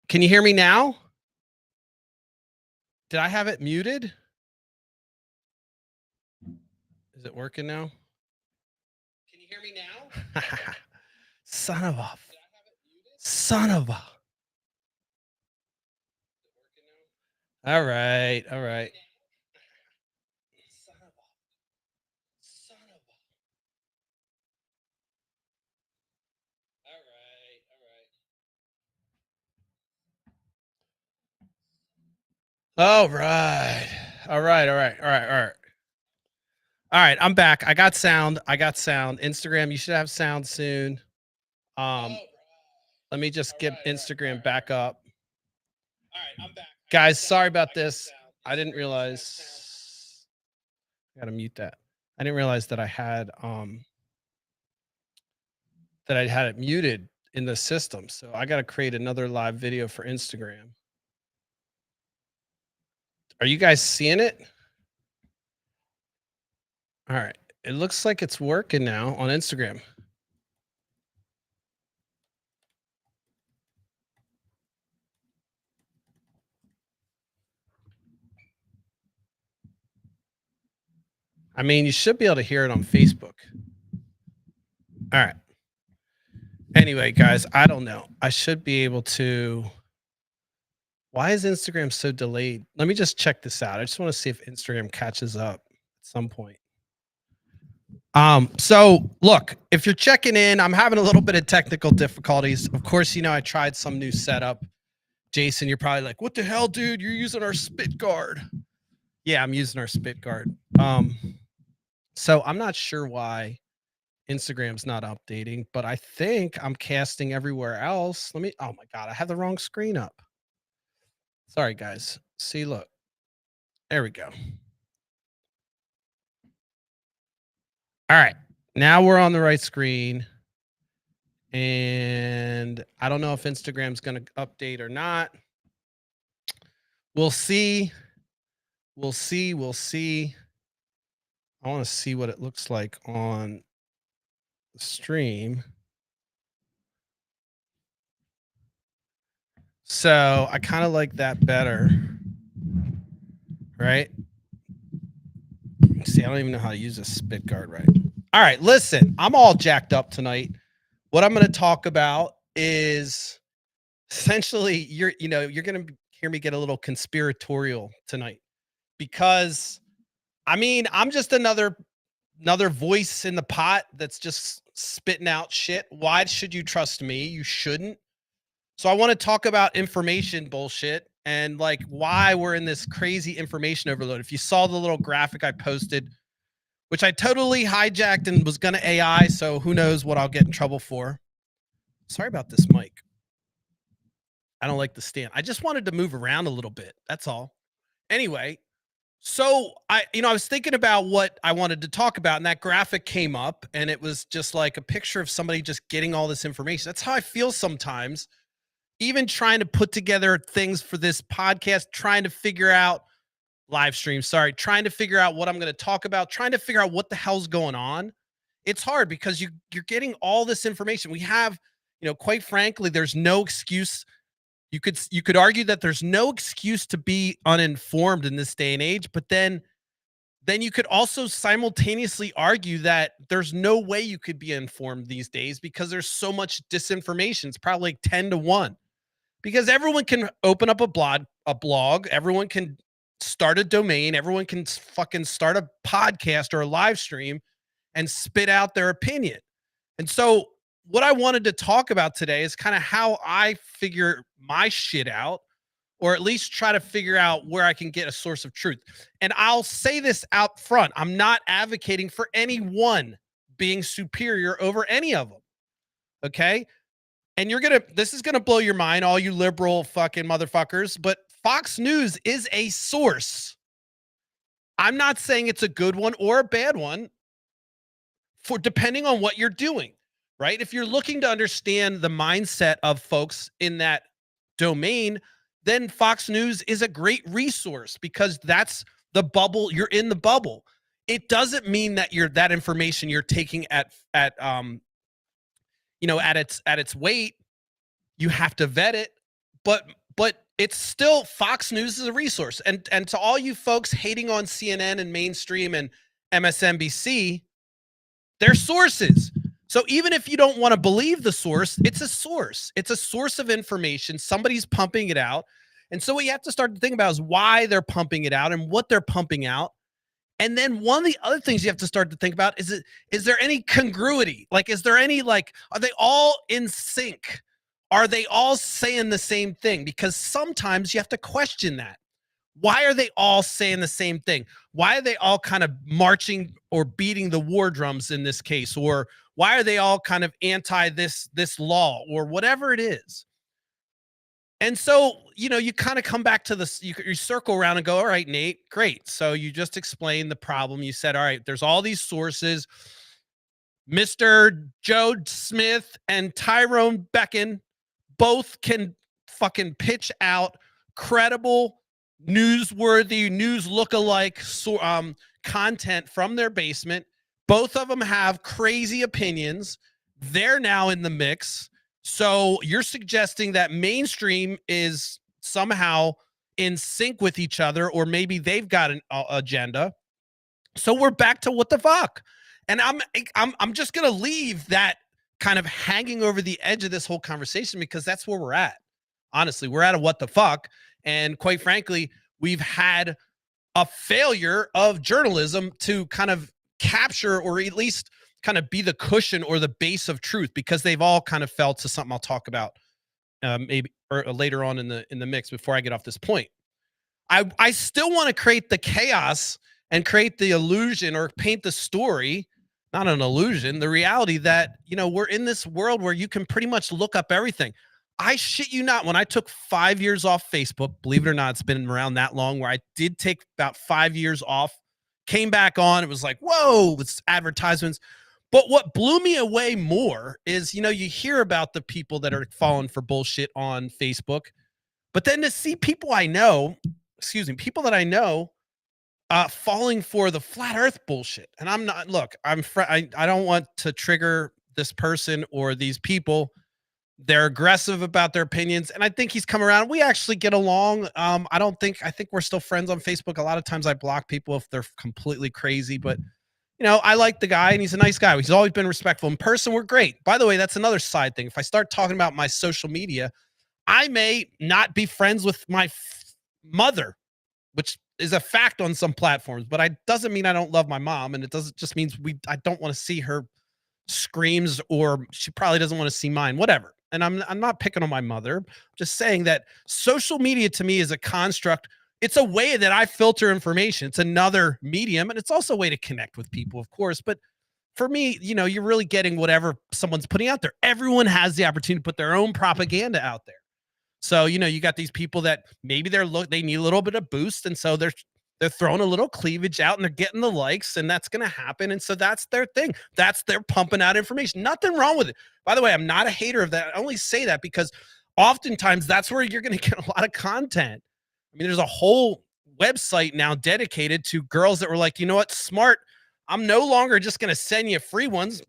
Can you hear me now? Did I have it muted? Is it working now? Can you hear me now? Son of a. Son of a. All right. All right. Son of a. Son of a. All right. All right. All right. All right. All right. All right. All right. All right. I'm back. I got sound. I got sound. Instagram, you should have sound soon. Let me just get Instagram back up. All right, I'm back. Guys, sorry about this. I didn't realize. I gotta mute that. I didn't realize that I had it muted in the system. So I gotta create another live video for Instagram. Are you guys seeing it? All right. It looks like it's working now on Instagram. I mean, you should be able to hear it on Facebook. All right. Anyway, guys, I don't know. I should be able to. Why is Instagram so delayed? Let me just check this out. I just want to see if Instagram catches up at some point. So look, if you're checking in, I'm having a little bit of technical difficulties. Of course, you know, I tried some new setup. Jason, you're probably like, what the hell, dude? You're using our spit guard. Yeah, I'm using our spit guard. So I'm not sure why Instagram's not updating, but I think I'm casting everywhere else. Oh my God, I have the wrong screen up. Sorry, guys. See, look. There we go. All right. Now we're on the right screen. And I don't know if Instagram's going to update or not. We'll see. We'll see. We'll see. I want to see what it looks like on the stream. So I kind of like that better. Right? See, I don't even know how to use a spit guard right. All right, listen, I'm all jacked up tonight. What I'm going to talk about is essentially you're going to hear me get a little conspiratorial tonight because I mean, I'm just another voice in the pot that's just spitting out shit. Why should you trust me? You shouldn't. So I want to talk about information bullshit and like why we're in this crazy information overload. If you saw the little graphic I posted, which I totally hijacked and was going to AI, so who knows what I'll get in trouble for. Sorry about this mic. I don't like the stand. I just wanted to move around a little bit. That's all. Anyway, so I was thinking about what I wanted to talk about, and that graphic came up, and it was just like a picture of somebody just getting all this information. That's how I feel sometimes, even trying to put together things for this podcast, trying to figure out live stream, trying to figure out what I'm going to talk about, trying to figure out what the hell's going on. It's hard because you're getting all this information. We have, quite frankly, there's no excuse. You could argue that there's no excuse to be uninformed in this day and age, but then you could also simultaneously argue that there's no way you could be informed these days because there's so much disinformation. It's probably like 10 to 1. Because everyone can open up a blog, everyone can start a domain, everyone can fucking start a podcast or a live stream and spit out their opinion. And so what I wanted to talk about today is kind of how I figure my shit out, or at least try to figure out where I can get a source of truth. And I'll say this out front. I'm not advocating for anyone being superior over any of them. Okay? And this is gonna blow your mind, all you liberal fucking motherfuckers, but Fox News is a source. I'm not saying it's a good one or a bad one for depending on what you're doing, right? If you're looking to understand the mindset of folks in that domain, then Fox News is a great resource because that's the bubble. You're in the bubble. It doesn't mean that that information you're taking at its weight. You have to vet it. But but it's still Fox News is a resource. And to all you folks hating on CNN and mainstream and MSNBC, they're sources. So even if you don't want to believe the source, it's a source. It's a source of information. Somebody's pumping it out. And so what you have to start to think about is why they're pumping it out and what they're pumping out. And then one of the other things you have to start to think about is there any congruity? Like, is there any, like, are they all in sync? Are they all saying the same thing? Because sometimes you have to question that. Why are they all saying the same thing? Why are they all kind of marching or beating the war drums in this case? Or why are they all kind of anti this law or whatever it is? And so, you kind of come back to this, you circle around and go, all right, Nate, great. So you just explained the problem. You said, all right, there's all these sources. Mr. Joe Smith and Tyrone Becken both can fucking pitch out credible, newsworthy, news lookalike content from their basement. Both of them have crazy opinions. They're now in the mix. So you're suggesting that mainstream is somehow in sync with each other, or maybe they've got an agenda. So we're back to what the fuck. And I'm just gonna leave that kind of hanging over the edge of this whole conversation, because that's where we're at. Honestly, we're at a what the fuck. And quite frankly, we've had a failure of journalism to kind of capture, or at least kind of be the cushion or the base of truth, because they've all kind of fell to something I'll talk about maybe or later on in the mix before I get off this point. I still want to create the chaos and create the illusion, or paint the story, not an illusion, the reality that, we're in this world where you can pretty much look up everything. I shit you not, when I took 5 years off Facebook, believe it or not, it's been around that long, where I did take about 5 years off, came back on, it was like, whoa, with advertisements. But what blew me away more is, you hear about the people that are falling for bullshit on Facebook, but then to see people I know, people that I know, falling for the flat earth bullshit. And I'm not, look, I don't want to trigger this person or these people. They're aggressive about their opinions, and I think he's come around. We actually get along. I think we're still friends on Facebook. A lot of times I block people if they're completely crazy, but I like the guy, and he's a nice guy. He's always been respectful. In person, we're great. By the way, that's another side thing. If I start talking about my social media, I may not be friends with my mother, which is a fact on some platforms, but I doesn't mean I don't love my mom, and it doesn't just means I don't want to see her screams, or she probably doesn't want to see mine, whatever. And I'm not picking on my mother. I'm just saying that social media to me is a construct. It's a way that I filter information. It's another medium, and it's also a way to connect with people, of course. But for me, you're really getting whatever someone's putting out there. Everyone has the opportunity to put their own propaganda out there. So, you got these people that maybe they need a little bit of boost. And so they're throwing a little cleavage out, and they're getting the likes, and that's going to happen. And so that's their thing. They're pumping out information. Nothing wrong with it. By the way, I'm not a hater of that. I only say that because oftentimes that's where you're going to get a lot of content. I mean, there's a whole website now dedicated to girls that were like, you know what, smart. I'm no longer just going to send you free ones.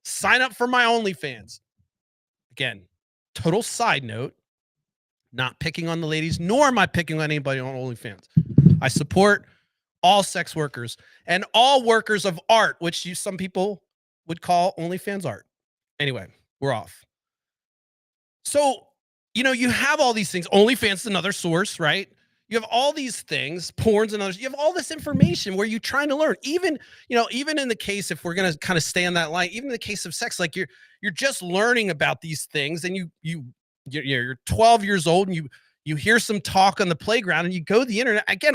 Sign up for my OnlyFans. Again, total side note, not picking on the ladies, nor am I picking on anybody on OnlyFans. I support all sex workers and all workers of art, which some people would call OnlyFans art. Anyway, we're off. So, you have all these things. OnlyFans is another source, right? You have all these things, porns and others. You have all this information where you're trying to learn. Even in the case, if we're going to kind of stay on that line, even in the case of sex, like you're just learning about these things, and you're 12 years old, and you hear some talk on the playground, and you go to the internet. Again,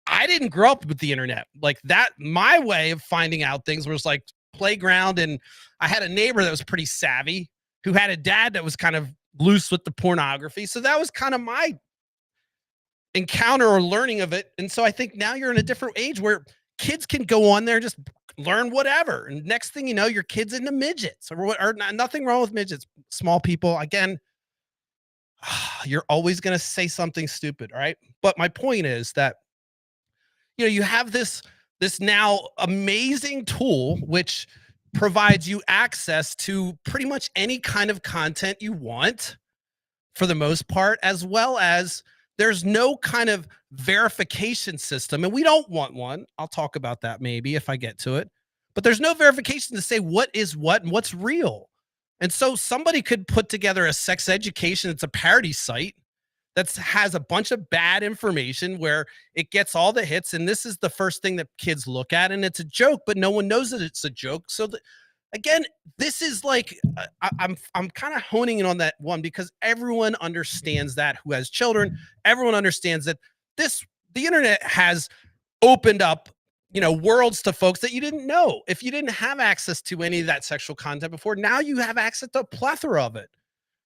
I didn't grow up with the internet like that. My way of finding out things was like playground, and I had a neighbor that was pretty savvy, who had a dad that was kind of loose with the pornography. So that was kind of my encounter or learning of it. And so I think now you're in a different age where kids can go on there and just learn whatever. And next thing you know, your kid's into midgets, or nothing wrong with midgets, small people. Again, you're always going to say something stupid, right? But my point is that, you have this now amazing tool, which provides you access to pretty much any kind of content you want for the most part, as well as there's no kind of verification system. And we don't want one. I'll talk about that maybe if I get to it. But there's no verification to say what is what and what's real. And so somebody could put together a sex education, it's a parody site that has a bunch of bad information where it gets all the hits. And this is the first thing that kids look at. And it's a joke, but no one knows that it's a joke. So again, this is like I'm kind of honing in on that one because everyone understands that who has children. Everyone understands that the internet has opened up worlds to folks that you didn't know. If you didn't have access to any of that sexual content before, now you have access to a plethora of it.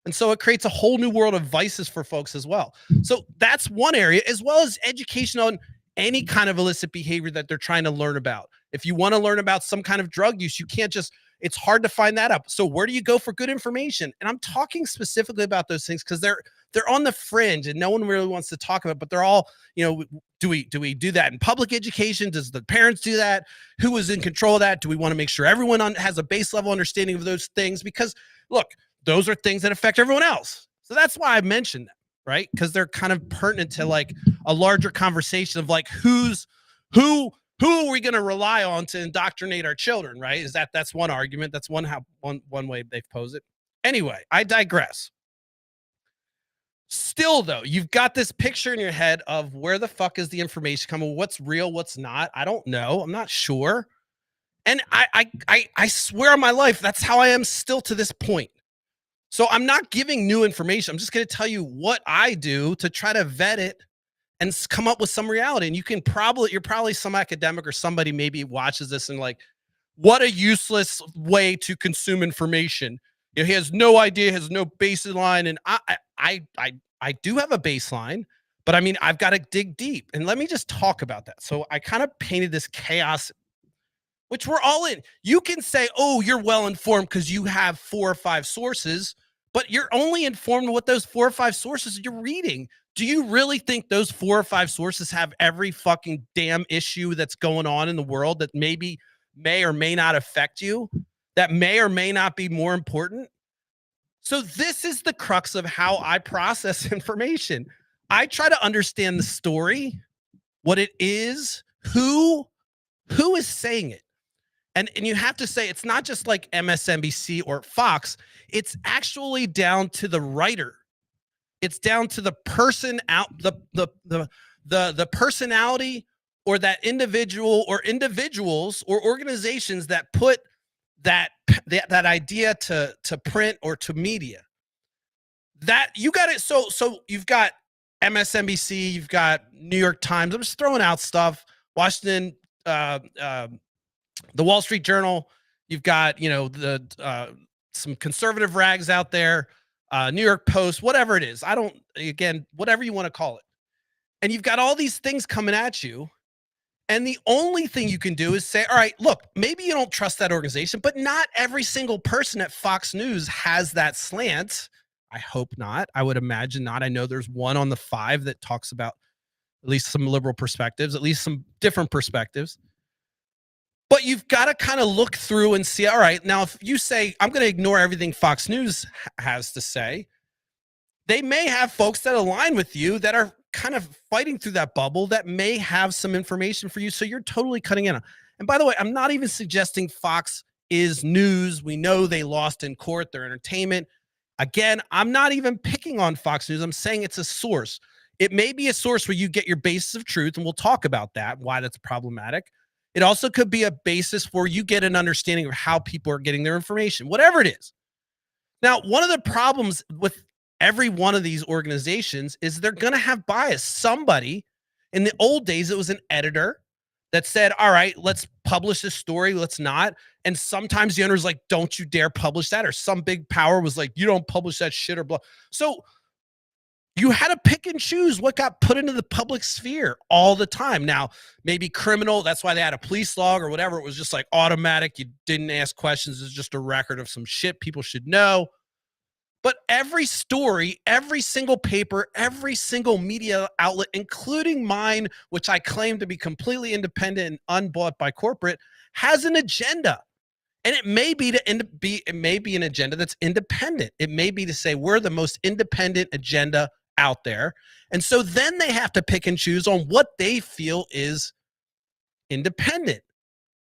And so it creates a whole new world of vices for folks as well. So that's one area, as well as education on any kind of illicit behavior that they're trying to learn about. If you want to learn about some kind of drug use, you can't just, it's hard to find that up. So where do you go for good information? And I'm talking specifically about those things because they're on the fringe and no one really wants to talk about it, but they're all, do we do that in public education? Does the parents do that? Who is in control of that? Do we want to make sure everyone has a base level understanding of those things? Because look, those are things that affect everyone else. So that's why I mentioned them, right? Because they're kind of pertinent to like a larger conversation of like who are we going to rely on to indoctrinate our children, right? That's one argument. That's one way they've posed it. Anyway, I digress. Still, though, you've got this picture in your head of where the fuck is the information coming? What's real? What's not? I don't know. I'm not sure. And I swear on my life, that's how I am still to this point. So I'm not giving new information. I'm just going to tell you what I do to try to vet it and come up with some reality. And you're probably some academic or somebody maybe watches this and like, what a useless way to consume information. He has no idea, has no baseline. And I do have a baseline, but I mean, I've got to dig deep. And let me just talk about that. So I kind of painted this chaos, which we're all in. You can say, oh, you're well informed because you have 4 or 5 sources, but you're only informed what those 4 or 5 sources you're reading. Do you really think those 4 or 5 sources have every fucking damn issue that's going on in the world that maybe may or may not affect you, that may or may not be more important? So this is the crux of how I process information. I try to understand the story, what it is, who is saying it. And you have to say it's not just like MSNBC or Fox. It's actually down to the writer. It's down to the person out, the personality or that individual or individuals or organizations that put that idea to print or to media. That you got it. So you've got MSNBC, you've got New York Times. I'm just throwing out stuff. Washington, the Wall Street Journal, you've got, some conservative rags out there, New York Post, whatever it is. Whatever you want to call it. And you've got all these things coming at you. And the only thing you can do is say, all right, look, maybe you don't trust that organization, but not every single person at Fox News has that slant. I hope not. I would imagine not. I know there's one on the 5 that talks about at least some liberal perspectives, at least some different perspectives. But you've got to kind of look through and see, all right, now if you say, I'm going to ignore everything Fox News has to say, they may have folks that align with you that are kind of fighting through that bubble that may have some information for you. So you're totally cutting in. And by the way, I'm not even suggesting Fox is news. We know they lost in court, their entertainment. Again, I'm not even picking on Fox News. I'm saying it's a source. It may be a source where you get your basis of truth, and we'll talk about that, why that's problematic. It also could be a basis where you get an understanding of how people are getting their information, whatever it is. Now, one of the problems with every one of these organizations is they're going to have bias. Somebody in the old days, it was an editor that said, all right, let's publish this story. Let's not. And sometimes the owner's like, don't you dare publish that. Or some big power was like, you don't publish that shit or blah. So you had to pick and choose what got put into the public sphere all the time. Now, maybe criminal, that's why they had a police log or whatever. It was just like automatic. You didn't ask questions. It's just a record of some shit people should know. But every story, every single paper, every single media outlet, including mine, which I claim to be completely independent and unbought by corporate, has an agenda. And it may be it may be an agenda that's independent. It may be to say we're the most independent agenda out there. And so then they have to pick and choose on what they feel is independent.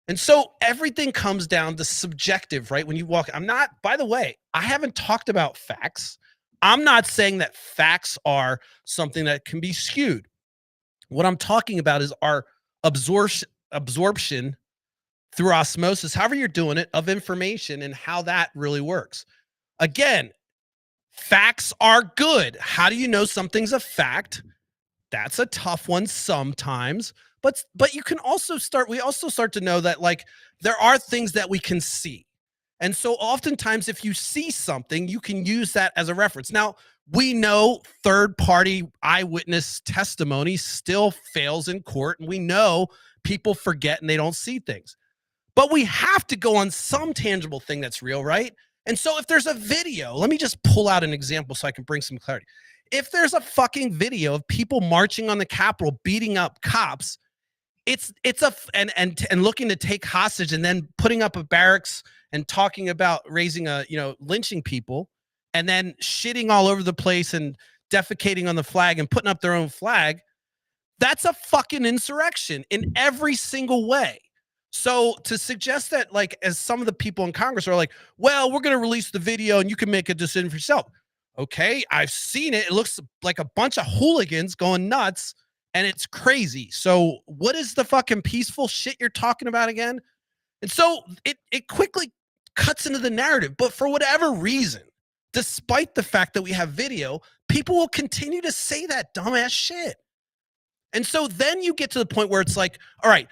And so everything comes down to subjective, right? When you walk, I'm not, by the way, I haven't talked about facts. I'm not saying that facts are something that can be skewed. What I'm talking about is our absorption through osmosis, however you're doing it, of information and how that really works. Again, facts are good. How do you know something's a fact? That's a tough one sometimes. But you can also start, we also start to know that like there are things that we can see. And so oftentimes if you see something, you can use that as a reference. Now, we know third party eyewitness testimony still fails in court, and we know people forget and they don't see things. But we have to go on some tangible thing that's real, right? And so if there's a video, let me just pull out an example so I can bring some clarity. If there's a fucking video of people marching on the Capitol, beating up cops, it's a and looking to take hostage and then putting up a barracks and talking about raising a, lynching people and then shitting all over the place and defecating on the flag and putting up their own flag, that's a fucking insurrection in every single way. So to suggest that, like, as some of the people in Congress are like, well, we're going to release the video and you can make a decision for yourself. Okay, I've seen it. It looks like a bunch of hooligans going nuts and it's crazy. So what is the fucking peaceful shit you're talking about again? And so it quickly cuts into the narrative. But for whatever reason, despite the fact that we have video, people will continue to say that dumbass shit. And so then you get to the point where it's like, all right,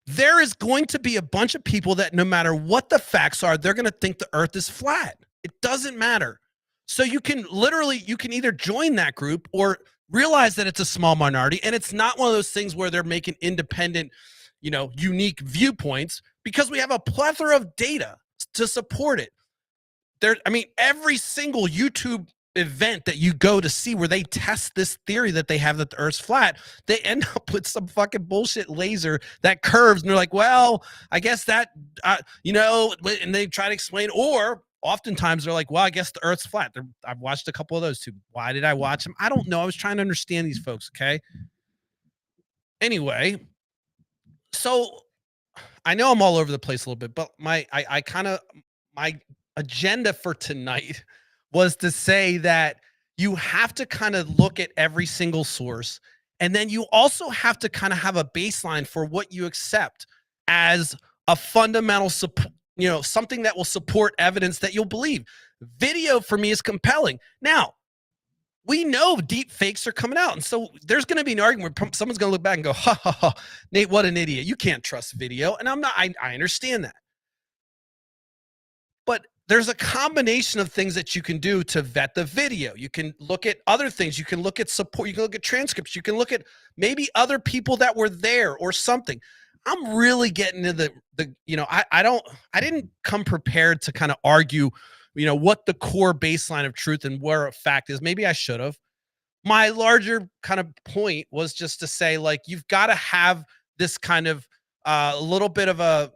there is going to be a bunch of people that no matter what the facts are, they're going to think the earth is flat. It doesn't matter. So you can either join that group or realize that it's a small minority. And it's not one of those things where they're making independent, unique viewpoints, because we have a plethora of data to support it. Every single YouTube event that you go to see where they test this theory that they have that the earth's flat, they end up with some fucking bullshit laser that curves and they're like, well, I guess that and they try to explain, or oftentimes they're like, well, I guess the earth's flat. I've watched a couple of those too. Why did I watch them? I don't know. I was trying to understand these folks. Okay, anyway, so I know I'm all over the place a little bit, but my agenda for tonight was to say that you have to kind of look at every single source. And then you also have to kind of have a baseline for what you accept as a fundamental support, something that will support evidence that you'll believe. Video for me is compelling. Now, we know deep fakes are coming out. And so there's going to be an argument where someone's going to look back and go, ha, ha, ha, Nate, what an idiot. You can't trust video. And I understand that. But there's a combination of things that you can do to vet the video. You can look at other things. You can look at support. You can look at transcripts. You can look at maybe other people that were there or something. I'm really getting into I didn't come prepared to kind of argue, what the core baseline of truth and where a fact is. Maybe I should have. My larger kind of point was just to say, like, you've got to have this kind of a little bit of a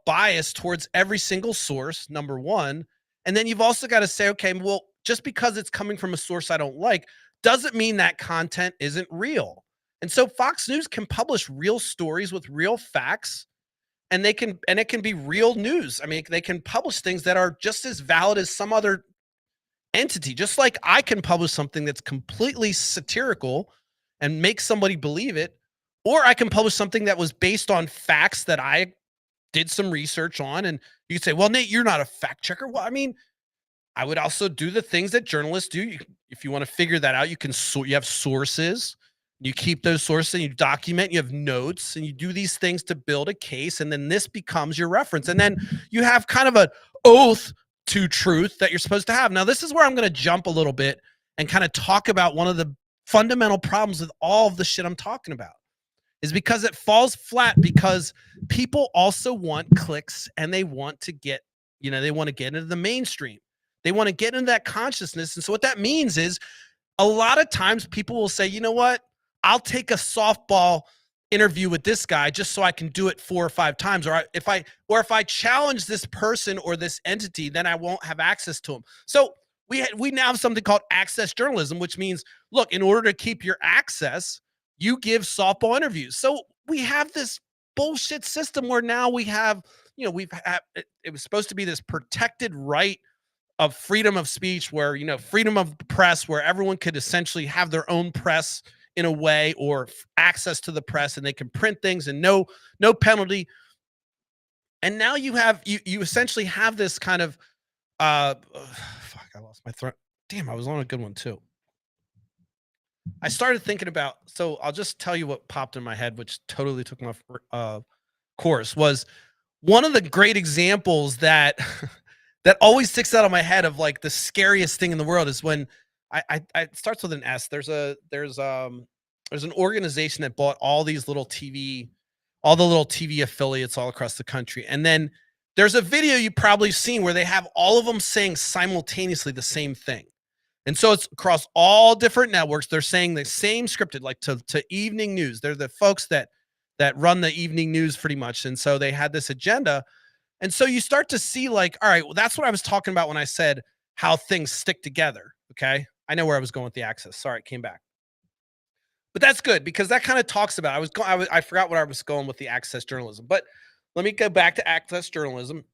bias towards every single source, number one. And then you've also got to say, okay, well, just because it's coming from a source I don't like, doesn't mean that content isn't real. And so Fox News can publish real stories with real facts, and it can be real news. They can publish things that are just as valid as some other entity, just like I can publish something that's completely satirical and make somebody believe it, or I can publish something that was based on facts that I did some research on. And you could say, well, Nate, you're not a fact checker. Well, I would also do the things that journalists do. If you want to figure that out, you have sources, you keep those sources and you document, you have notes, and you do these things to build a case. And then this becomes your reference. And then you have kind of an oath to truth that you're supposed to have. Now, this is where I'm going to jump a little bit and kind of talk about one of the fundamental problems with all of the shit I'm talking about. Is because it falls flat because people also want clicks and they want to get, they want to get into the mainstream. They want to get into that consciousness. And so what that means is a lot of times people will say, you know what, I'll take a softball interview with this guy just so I can do it 4 or 5 times. If I challenge this person or this entity, then I won't have access to them. So we now have something called access journalism, which means, look, in order to keep your access, you give softball interviews. So we have this bullshit system where now we have, it was supposed to be this protected right of freedom of speech, where, freedom of press, where everyone could essentially have their own press in a way, or access to the press, and they can print things and no penalty. And now you essentially have this kind of fuck, I lost my throat. Damn, I was on a good one too. I started thinking about, so I'll just tell you what popped in my head, which totally took my course. Was one of the great examples that that always sticks out of my head of like the scariest thing in the world is when it starts with an S. There's an organization that bought all the little TV affiliates all across the country. And then there's a video you probably seen where they have all of them saying simultaneously the same thing. And so it's across all different networks. They're saying the same scripted, like to evening news. They're the folks that run the evening news pretty much. And so they had this agenda. And so you start to see, like, all right, well, that's what I was talking about when I said how things stick together. Okay. I know where I was going with the access. Sorry, it came back. But that's good because that kind of talks about, I forgot where I was going with the access journalism, but let me go back to access journalism.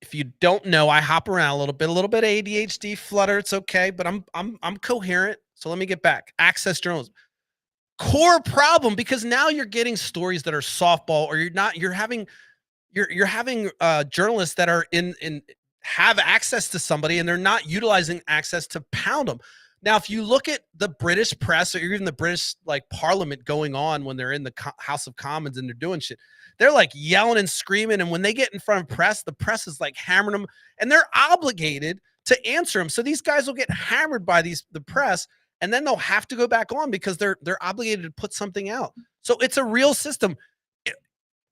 If you don't know, I hop around a little bit ADHD, flutter. It's okay, but I'm coherent. So let me get back. Access journalism. Core problem, because now you're getting stories that are softball, or you're having journalists that are in have access to somebody, and they're not utilizing access to pound them. Now, if you look at the British press, or even the British like Parliament going on when they're in the House of Commons and they're doing shit, they're like yelling and screaming. And when they get in front of press, the press is like hammering them, and they're obligated to answer them. So these guys will get hammered by the press, and then they'll have to go back on because they're obligated to put something out. So it's a real system.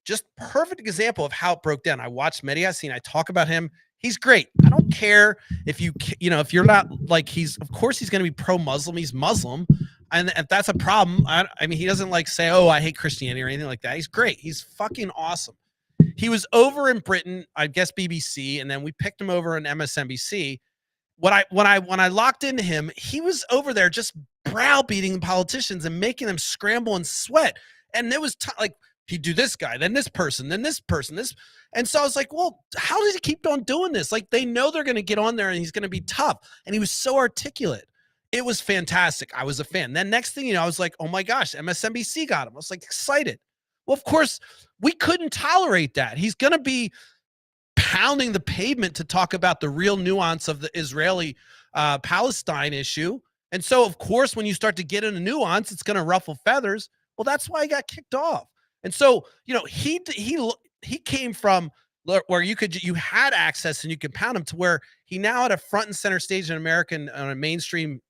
Just perfect example of how it broke down. I watched Mehdi Hassine. I talk about him. He's great. I don't care if if you're not like, of course he's going to be pro-Muslim. He's Muslim. And if that's a problem, I mean, he doesn't like say, oh, I hate Christianity or anything like that. He's great. He's fucking awesome. He was over in Britain, I guess BBC, and then we picked him over on MSNBC. When I locked into him, he was over there just browbeating the politicians and making them scramble and sweat. And there was like, he'd do this guy, then this person, then this person, this. And so I was like, well, how does he keep on doing this? Like, they know they're going to get on there and he's going to be tough. And he was so articulate. It was fantastic. I was a fan. Then next thing you know, I was like, oh my gosh, MSNBC got him. I was like excited. Well, of course, we couldn't tolerate that. He's going to be pounding the pavement to talk about the real nuance of the Israeli Palestine issue. And so, of course, when you start to get into nuance, it's going to ruffle feathers. Well, that's why he got kicked off. And so, he came from where you had access and you could pound him, to where he now had a front and center stage in American on a mainstream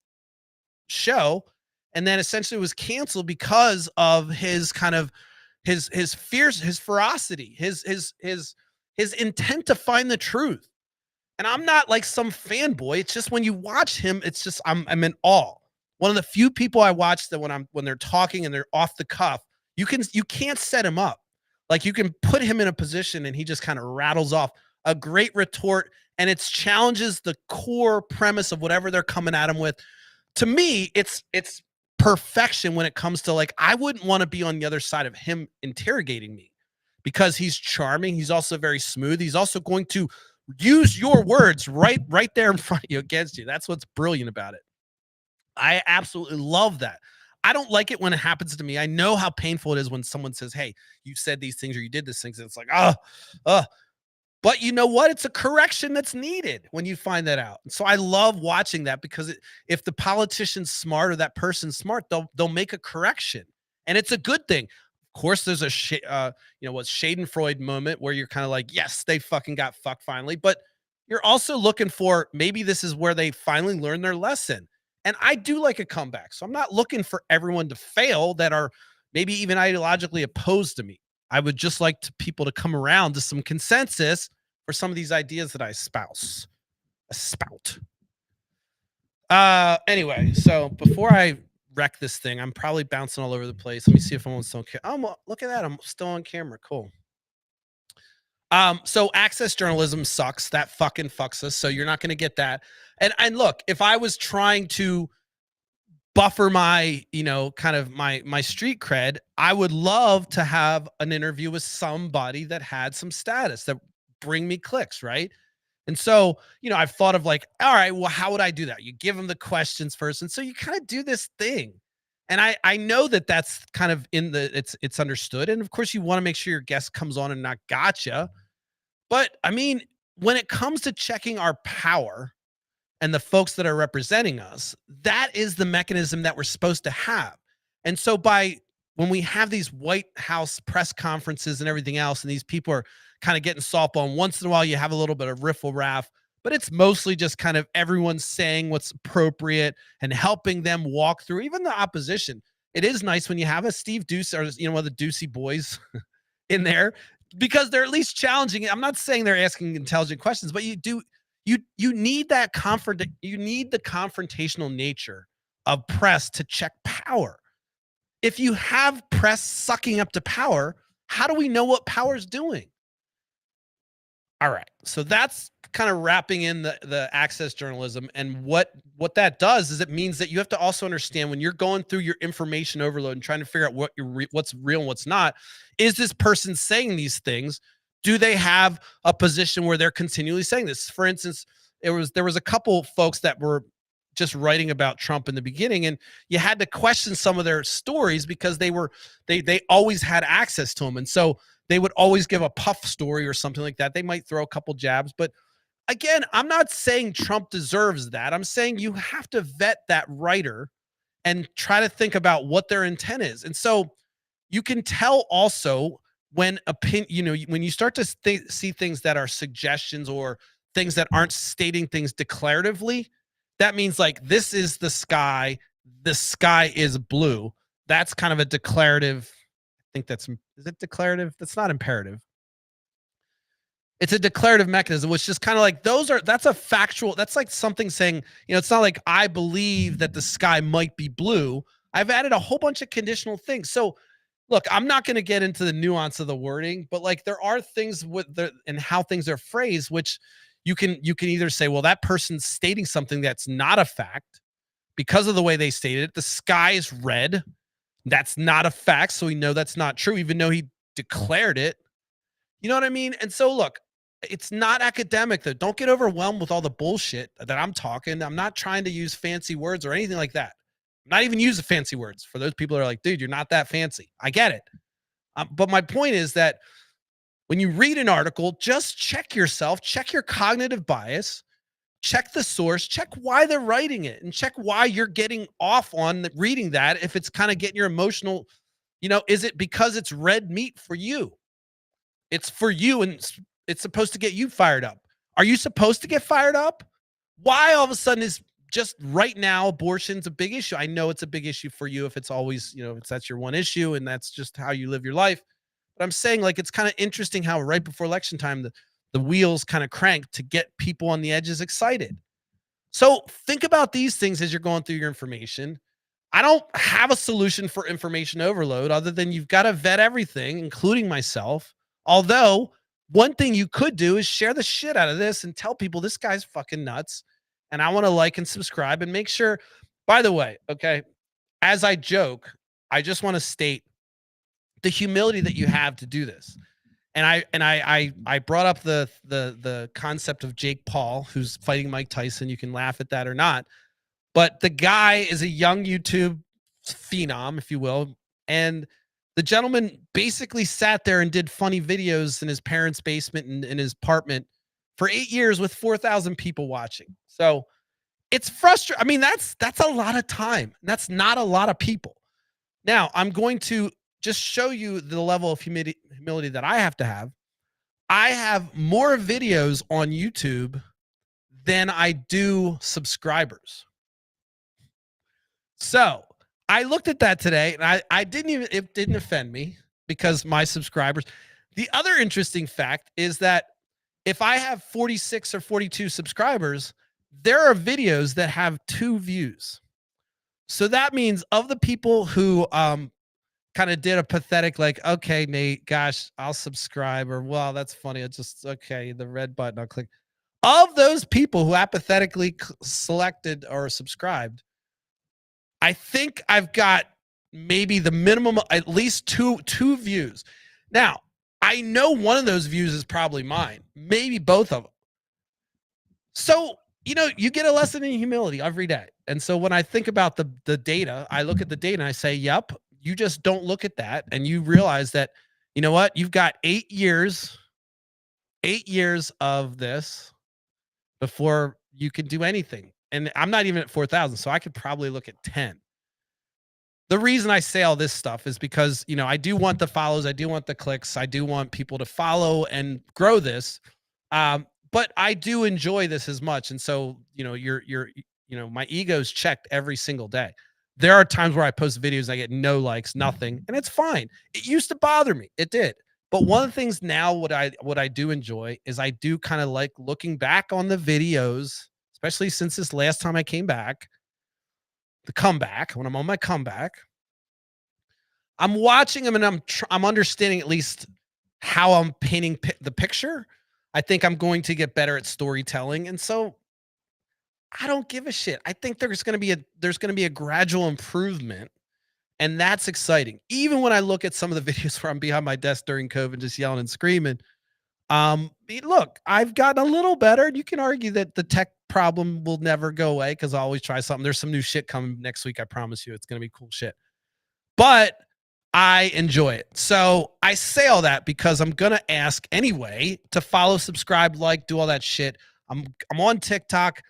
show, and then essentially was canceled because of his kind of his fierce, his ferocity, his intent to find the truth. And I'm not like some fanboy. It's just when you watch him, it's just I'm in awe. One of the few people I watch that when they're talking and they're off the cuff, you can't set him up. Like, you can put him in a position and he just kind of rattles off a great retort, and it challenges the core premise of whatever they're coming at him with. To me, it's perfection when it comes to, like, I wouldn't want to be on the other side of him interrogating me, because he's charming. He's also very smooth. He's also going to use your words right there in front of you against you. That's what's brilliant about it. I absolutely love that. I don't like it when it happens to me. I know how painful it is when someone says, hey, you said these things or you did these things. And it's like, but you know what? It's a correction that's needed when you find that out. And so I love watching that, because if the politician's smart or that person's smart, they'll make a correction, and it's a good thing. Of course, there's a Schadenfreude moment where you're kind of like, yes, they fucking got fucked finally. But you're also looking for, maybe this is where they finally learn their lesson. And I do like a comeback. So I'm not looking for everyone to fail that are maybe even ideologically opposed to me. I would just like people to come around to some consensus for some of these ideas that I spout. Anyway, so before I wreck this thing. I'm probably bouncing all over the place. Let me see if I'm still. Oh, look at that! I'm still on camera. Cool. So access journalism sucks. That fucking fucks us. So you're not going to get that. And look, if I was trying to buffer my, kind of my street cred, I would love to have an interview with somebody that had some status that bring me clicks, right? And so, I've thought of like, all right, well, how would I do that? You give them the questions first, and so you kind of do this thing. And I know that that's kind of it's understood, and of course you want to make sure your guest comes on and not gotcha. But I mean, when it comes to checking our power and the folks that are representing us, that is the mechanism that we're supposed to have. And so by when we have these White House press conferences and everything else, and these people are kind of getting softball, and once in a while you have a little bit of riffle raff, but it's mostly just kind of everyone saying what's appropriate and helping them walk through even the opposition. It is nice when you have a Steve Deuce or one of the Ducey boys in there because they're at least challenging it. I'm not saying they're asking intelligent questions, but you need that you need the confrontational nature of press to check power. If you have press sucking up to power, how do we know what power is doing? All right. So that's kind of wrapping in the access journalism. And what that does is it means that you have to also understand when you're going through your information overload and trying to figure out what's real and what's not, is this person saying these things? Do they have a position where they're continually saying this? For instance, there was a couple folks that were just writing about Trump in the beginning, and you had to question some of their stories because they always had access to him. And so they would always give a puff story or something like that. They might throw a couple jabs, but again, I'm not saying Trump deserves that. I'm saying you have to vet that writer and try to think about what their intent is. And so you can tell also when when you start to see things that are suggestions or things that aren't stating things declaratively, that means like this is the sky is blue. That's kind of a declarative. I think is it declarative? That's not imperative. It's a declarative mechanism, which is kind of like that's a factual, that's like something saying, it's not like I believe that the sky might be blue. I've added a whole bunch of conditional things. So look, I'm not going to get into the nuance of the wording, but like there are things with and how things are phrased, which you can either say, well, that person's stating something that's not a fact because of the way they stated it. The sky is red. That's not a fact. So we know that's not true, even though he declared it. You know what I mean? And so look, it's not academic though. Don't get overwhelmed with all the bullshit that I'm talking. I'm not trying to use fancy words or anything like that. I'm not even using fancy words for those people that are like, dude, you're not that fancy. I get it. But my point is that when you read an article, just check yourself, check your cognitive bias, check the source, check why they're writing it, and check why you're getting off on reading that. If it's kind of getting your emotional, is it because it's red meat for you? It's for you, and it's supposed to get you fired up. Are you supposed to get fired up? Why all of a sudden is just right now abortion's a big issue? I know it's a big issue for you if it's always, if that's your one issue and that's just how you live your life. But I'm saying like it's kind of interesting how right before election time the wheels kind of crank to get people on the edges excited. So think about these things as you're going through your information. I don't have a solution for information overload other than you've got to vet everything, including myself. Although one thing you could do is share the shit out of this and tell people this guy's fucking nuts. And I want to like and subscribe and make sure, by the way, okay, as I joke, I just want to state the humility that you have to do this. And I brought up the concept of Jake Paul, who's fighting Mike Tyson. You can laugh at that or not. But the guy is a young YouTube phenom, if you will. And the gentleman basically sat there and did funny videos in his parents' basement and in his apartment for 8 years with 4,000 people watching. So it's frustrating. I mean, that's a lot of time. That's not a lot of people. Now, I'm going to just show you the level of humility that I have to have. I have more videos on YouTube than I do subscribers. So I looked at that today and it didn't offend me because my subscribers. The other interesting fact is that if I have 46 or 42 subscribers, there are videos that have 2 views. So that means of the people who kind of did a pathetic like, okay, Nate, gosh, I'll subscribe, or well, that's funny. I just okay, the red button, I'll click. Of those people who apathetically selected or subscribed, I think I've got maybe the minimum at least two views. Now, I know one of those views is probably mine, maybe both of them. So, you get a lesson in humility every day. And so when I think about the data, I look at the data and I say, "Yep, you just don't look at that and you realize that you know what? You've got 8 years of this before you can do anything." And I'm not even at 4,000, so I could probably look at 10. The reason I say all this stuff is because, I do want the follows, I do want the clicks, I do want people to follow and grow this. But I do enjoy this as much. And so, my ego's checked every single day. There are times where I post videos, I get no likes, nothing, and it's fine. It used to bother me. It did. But one of the things now, what I do enjoy is I do kind of like looking back on the videos, especially since this last time I came back, the comeback, when I'm on my comeback. I'm watching them and I'm understanding at least how I'm painting the picture. I think I'm going to get better at storytelling, and so I don't give a shit. I think there's going to be a gradual improvement, and that's exciting. Even when I look at some of the videos where I'm behind my desk during COVID, just yelling and screaming. Look, I've gotten a little better. You can argue that the tech problem will never go away because I always try something. There's some new shit coming next week. I promise you, it's going to be cool shit. But I enjoy it. So I say all that because I'm gonna ask anyway to follow, subscribe, like, do all that shit. I'm on TikTok.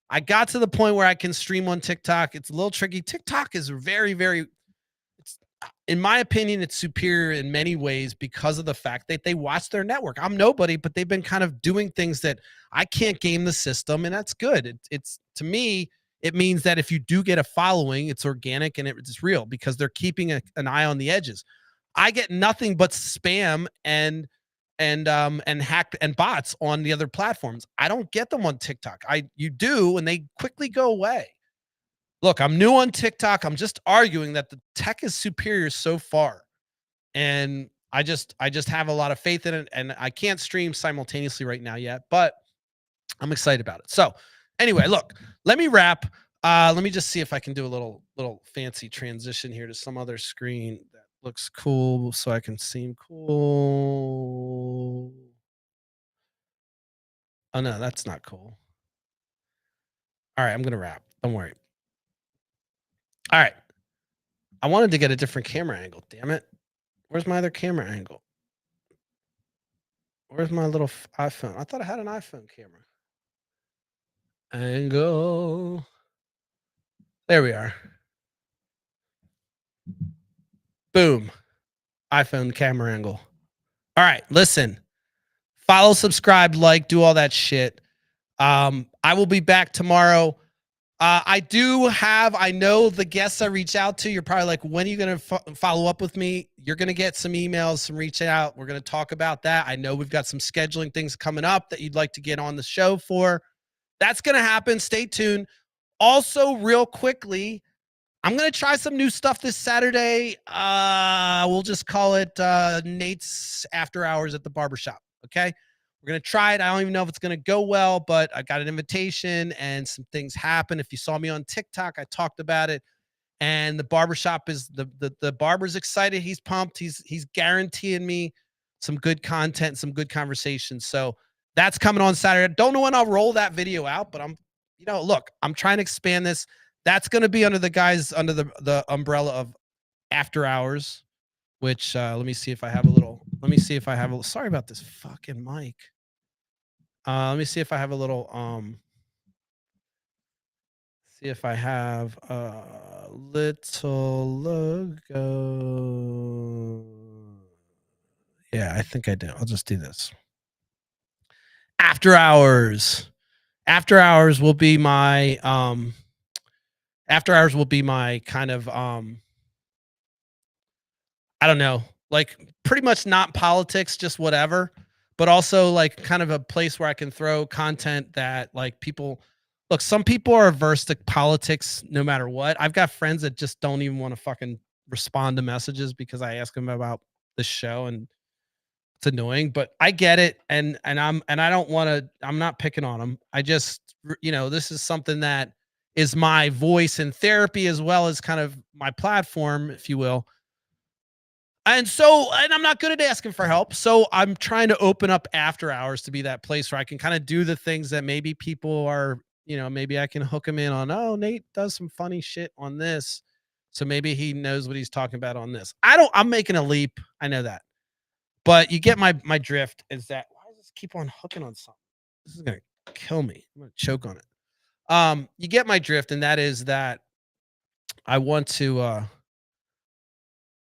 I got to the point where I can stream on TikTok. It's a little tricky. TikTok is very, very it's, in my opinion, it's superior in many ways because of the fact that they watch their network. I'm nobody, but they've been kind of doing things that I can't game the system, and that's good. It's to me, it means that if you do get a following, it's organic and it's real because they're keeping an eye on the edges. I get nothing but spam and hacked and bots on the other platforms. I don't get them on TikTok. You do, and they quickly go away. Look, I'm new on TikTok. I'm just arguing that the tech is superior so far. And I just have a lot of faith in it. And I can't stream simultaneously right now yet, but I'm excited about it. So anyway, look, let me wrap. Let me just see if I can do a little fancy transition here to some other screen that looks cool so I can seem cool. Oh no, that's not cool. All right, I'm gonna wrap. Don't worry. All right. I wanted to get a different camera angle. Damn it. Where's my other camera angle? Where's my little iPhone? I thought I had an iPhone camera. Angle. There we are. Boom. iPhone camera angle. All right, listen. Follow, subscribe, like, do all that shit. I will be back tomorrow. I know the guests I reach out to, you're probably like, when are you going to follow up with me? You're going to get some emails, some reach out. We're going to talk about that. I know we've got some scheduling things coming up that you'd like to get on the show for. That's going to happen. Stay tuned. Also, real quickly, I'm going to try some new stuff this Saturday. We'll just call it Nate's After Hours at the Barbershop. Okay. We're going to try it. I don't even know if it's going to go well, but I got an invitation and some things happen. If you saw me on TikTok, I talked about it. And the barbershop is the barber's excited. He's pumped. He's guaranteeing me some good content, some good conversation. So that's coming on Saturday. Don't know when I'll roll that video out, but look, I'm trying to expand this. That's going to be under the umbrella of After Hours, which let me see if I have a little. Sorry about this fucking mic. Let me see if I have a little. See if I have a little logo. Yeah, I think I do. I'll just do this. After Hours. After Hours will be my After Hours will be my kind of I don't know, like pretty much not politics, just whatever, but also like kind of a place where I can throw content that like people Look, some people are averse to politics no matter what. I've got friends that just don't even want to fucking respond to messages because I ask them about the show and it's annoying, but I get it and I don't want to I'm not picking on them. I just this is something that is my voice in therapy as well as kind of my platform, if you will. And I'm not good at asking for help. So I'm trying to open up after hours to be that place where I can kind of do the things that maybe people are, maybe I can hook them in on, oh, Nate does some funny shit on this. So maybe he knows what he's talking about on this. I'm making a leap. I know that. But you get my drift is that why does this keep on hooking on something? This is gonna kill me. I'm gonna choke on it. You get my drift, and that is that I want to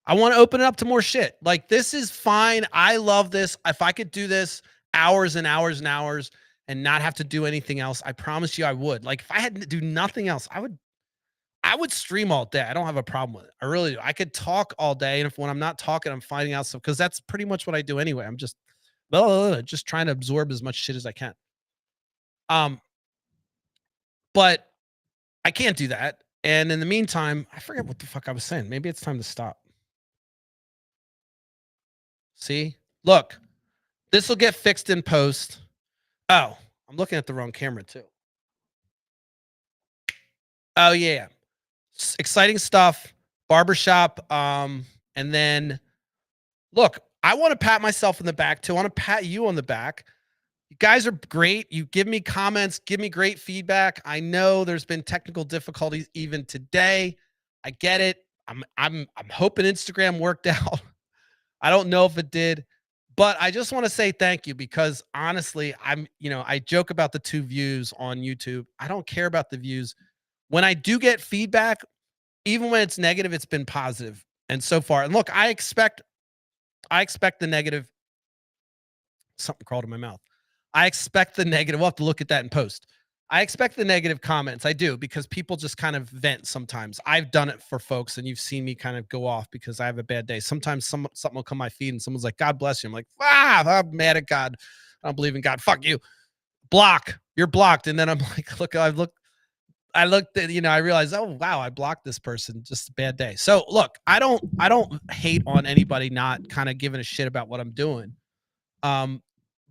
I want to open it up to more shit. Like this is fine. I love this. If I could do this hours and hours and hours and not have to do anything else, I promise you I would. Like if I had to do nothing else, I would stream all day. I don't have a problem with it. I really do. I could talk all day, and if when I'm not talking, I'm finding out stuff because that's pretty much what I do anyway. I'm just blah, blah, blah, just trying to absorb as much shit as I can. Um, but I can't do that. And in the meantime, I forget what the fuck I was saying. Maybe it's time to stop. See, look, this will get fixed in post. Oh, I'm looking at the wrong camera too. Oh yeah, exciting stuff. Barbershop. And then look, I want to pat myself in the back too. I want to pat you on the back. You guys are great. You give me comments, give me great feedback. I know there's been technical difficulties even today. I get it. I'm hoping Instagram worked out. I don't know if it did, but I just want to say thank you because honestly, I joke about the 2 views on YouTube. I don't care about the views. When I do get feedback, even when it's negative, it's been positive. And so far, and look, I expect the negative. Something crawled in my mouth. I expect the negative. We'll have to look at that in post. I expect the negative comments. I do because people just kind of vent sometimes. I've done it for folks, and you've seen me kind of go off because I have a bad day. Sometimes something will come my feed, and someone's like, "God bless you." I'm like, I'm mad at God. I don't believe in God. Fuck you. Block. You're blocked. And then I'm like, look, I looked at, I realized, oh wow, I blocked this person. Just a bad day. So look, I don't hate on anybody not kind of giving a shit about what I'm doing. Um,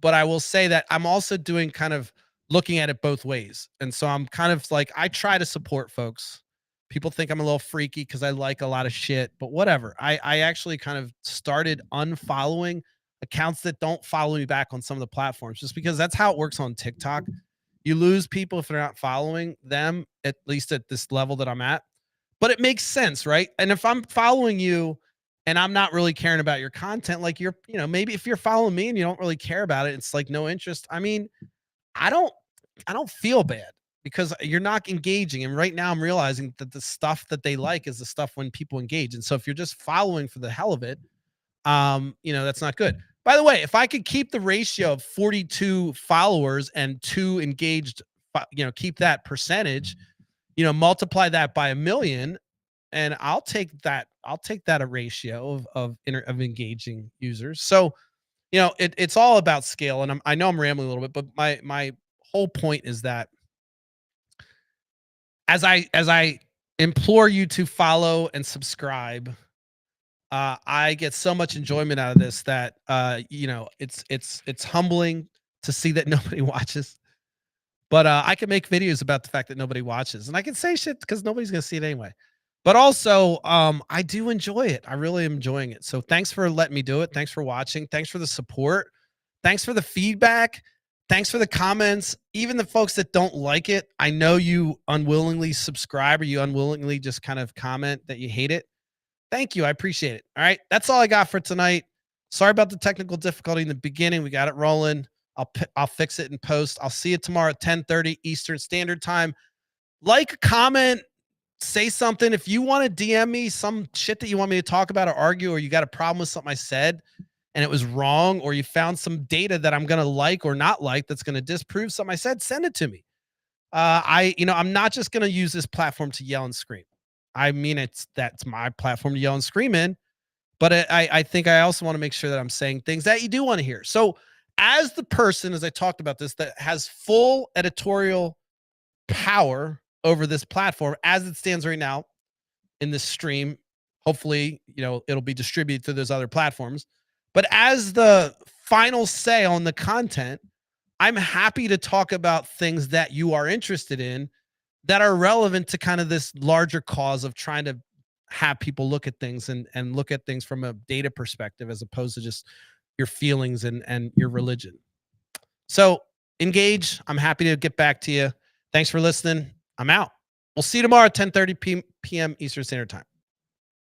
but I will say that I'm also doing kind of looking at it both ways. And so I'm kind of like, I try to support folks. People think I'm a little freaky because I like a lot of shit, but whatever. I actually kind of started unfollowing accounts that don't follow me back on some of the platforms just because that's how it works on TikTok. You lose people if they're not following them, at least at this level that I'm at. But it makes sense, right? And if I'm following you and I'm not really caring about your content, like maybe if you're following me and you don't really care about it, it's like no interest. I mean, I don't I don't feel bad because you're not engaging. And right now I'm realizing that the stuff that they like is the stuff when people engage. And so if you're just following for the hell of it, that's not good. By the way, if I could keep the ratio of 42 followers and 2 engaged, keep that percentage, multiply that by a million, and I'll take that a ratio of engaging users. So, it's all about scale. And I know I'm rambling a little bit, but my whole point is that as I implore you to follow and subscribe, I get so much enjoyment out of this that it's humbling to see that nobody watches. But I can make videos about the fact that nobody watches, and I can say shit because nobody's gonna see it anyway. But also, I do enjoy it. I really am enjoying it. So thanks for letting me do it. Thanks for watching. Thanks for the support. Thanks for the feedback. Thanks for the comments. Even the folks that don't like it, I know you unwillingly subscribe or you unwillingly just kind of comment that you hate it. Thank you. I appreciate it. All right. That's all I got for tonight. Sorry about the technical difficulty in the beginning. We got it rolling. I'll fix it in post. I'll see you tomorrow at 10:30 Eastern Standard Time. Like, comment, say something. If you want to DM me some shit that you want me to talk about or argue, or you got a problem with something I said and it was wrong, or you found some data that I'm going to like or not like that's going to disprove something I said, send it to me. I'm not just going to use this platform to yell and scream. I mean, that's my platform to yell and scream in, but I think I also want to make sure that I'm saying things that you do want to hear. So, as the person, as I talked about this, that has full editorial power over this platform as it stands right now in this stream. Hopefully, it'll be distributed to those other platforms. But as the final say on the content, I'm happy to talk about things that you are interested in that are relevant to kind of this larger cause of trying to have people look at things and look at things from a data perspective as opposed to just your feelings and your religion. So engage. I'm happy to get back to you. Thanks for listening. I'm out. We'll see you tomorrow at 10:30 p.m. Eastern Standard Time.